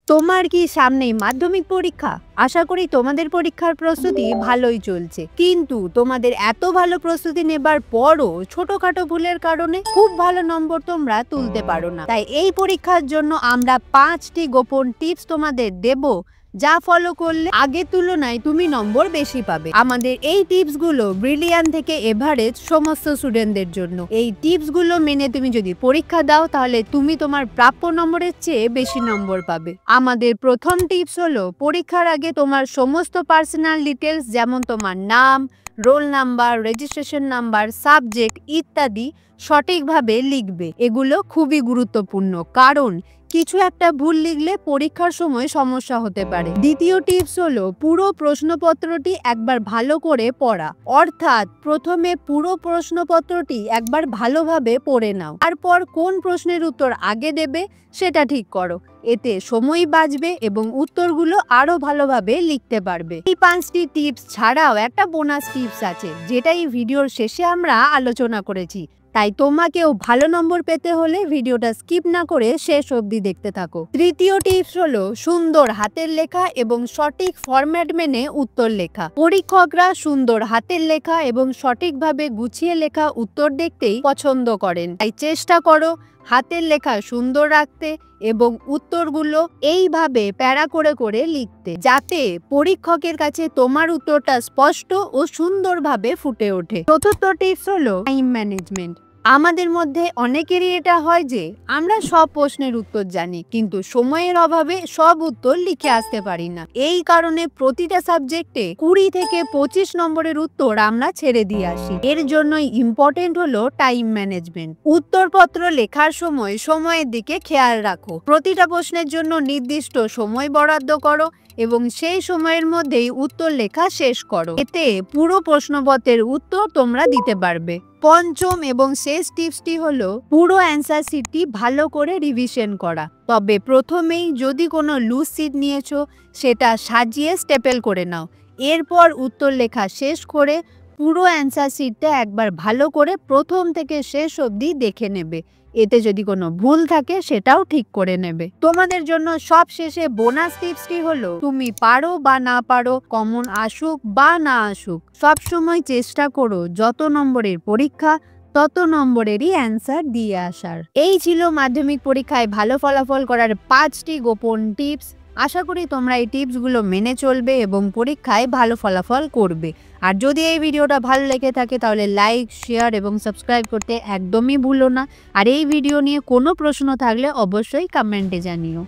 তোমার কি সামনেই মাধ্যমিক পরীক্ষা? আশা করি তোমাদের পরীক্ষার প্রস্তুতি ভালোই চলছে, কিন্তু তোমাদের এত ভালো প্রস্তুতি নেবার পরও ছোটখাটো ভুলের কারণে খুব ভালো নম্বর তোমরা তুলতে পারো না। তাই এই পরীক্ষার জন্য আমরা 5টি গোপন টিপস তোমাদের দেব, যা ফলো করলে আগের তুলনায় তুমি নম্বর বেশি পাবে। আমাদের এই টিপস গুলো ব্রিলিয়ান্ট থেকে এভারেজ সমস্ত স্টুডেন্টদের জন্য। এই টিপস গুলো মেনে তুমি যদি পরীক্ষা দাও, তাহলে তুমি তোমার প্রাপ্য নম্বরের চেয়ে বেশি নম্বর পাবে। আমাদের প্রথম টিপস হলো, পরীক্ষার আগে তোমার সমস্ত পার্সোনাল ডিটেলস, যেমন তোমার নাম, roll number, registration number, subject ইত্যাদি সঠিকভাবে লিখবে। এগুলো খুবই গুরুত্বপূর্ণ, কারণ কিছু একটা ভুল লিখলে পরীক্ষার সময় সমস্যা হতে পারে। দ্বিতীয় টিপস হলো, পুরো প্রশ্নপত্রটি একবার ভালো করে পড়া। অর্থাৎ প্রথমে পুরো প্রশ্নপত্রটি একবার ভালোভাবে পড়ে নাও, তারপর কোন প্রশ্নের উত্তর আগে দেবে সেটা ঠিক করো। এতে সময় বাঁচবে এবং উত্তরগুলো আরো ভালোভাবে লিখতে পারবে। এই 5টি টিপস ছাড়াও একটা বোনাস টিপস আছে, যেটা এই ভিডিওর শেষে আমরা আলোচনা করেছি। তাই তোমাকেও ভালো নম্বর পেতে হলে ভিডিওটা স্কিপ না করে শেষ অবধি দেখতে থাকো। তৃতীয় টিপস হলো, সুন্দর হাতের লেখা এবং সঠিক ফরম্যাট মেনে উত্তর লেখা। পরীক্ষকরা সুন্দর হাতের লেখা এবং সঠিকভাবে গুছিয়ে লেখা উত্তর দেখতেই পছন্দ করেন। তাই চেষ্টা করো হাতের লেখা সুন্দর রাখতে এবং উত্তরগুলো এইভাবে প্যারা করে করে লিখতে, যাতে পরীক্ষকের কাছে তোমার উত্তরটা স্পষ্ট ও সুন্দরভাবে ফুটে ওঠে। চতুর্থ টিপস হলো টাইম ম্যানেজমেন্ট। আমাদের মধ্যে অনেকেরই এটা হয় যে আমরা সব প্রশ্নের উত্তর জানি, কিন্তু সময়ের অভাবে সব উত্তর লিখে আসতে পারি না। এই কারণে প্রতিটা সাবজেক্টে 20 থেকে 25 নম্বরের উত্তর আমরা ছেড়ে দিয়ে আসি। এর জন্যই ইম্পর্টেন্ট হলো টাইম ম্যানেজমেন্ট। উত্তরপত্র লেখার সময় সময়ের দিকে খেয়াল রাখো। প্রতিটা প্রশ্নের জন্য নির্দিষ্ট সময় বরাদ্দ করো এবং সেই সময়ের মধ্যেই উত্তর লেখা শেষ করো। এতে পুরো প্রশ্নপত্রের উত্তর তোমরা দিতে পারবে। পঞ্চম এবং শেষ টিপসটি হলো, পুরো অ্যান্সার শিটটি ভালো করে রিভিশন করা। তবে প্রথমেই যদি কোনো লুজ শিট নিয়েছো, সেটা সাজিয়ে স্টেপল করে নাও। এরপর উত্তর লেখা শেষ করে পুরো অ্যান্সার শিটটা একবার ভালো করে প্রথম থেকে শেষ অবধি দেখে নেবে। এতে যদি কোনো ভুল থাকে সেটাও ঠিক করে নেবে। তোমাদের জন্য সব শেষে বোনাস টিপসটি হলো, তুমি পারো বা না পারো, কমন আসুক বা না আসুক, সবসময় চেষ্টা করো যত নম্বরের পরীক্ষা তত নম্বরেরই অ্যান্সার দিয়ে আসার। এই ছিল মাধ্যমিক পরীক্ষায় ভালো ফলাফল করার 5টি গোপন টিপস। আশা করি তোমরা এই টিপসগুলো মেনে চলবে এবং পরীক্ষায় ভালো ফলাফল করবে। আর যদি এই ভিডিওটা ভালো লেগে থাকে, তাহলে লাইক, শেয়ার এবং সাবস্ক্রাইব করতে একদমই ভুলো না। আর এই ভিডিও নিয়ে কোনো প্রশ্ন থাকলে অবশ্যই কমেন্টে জানিও।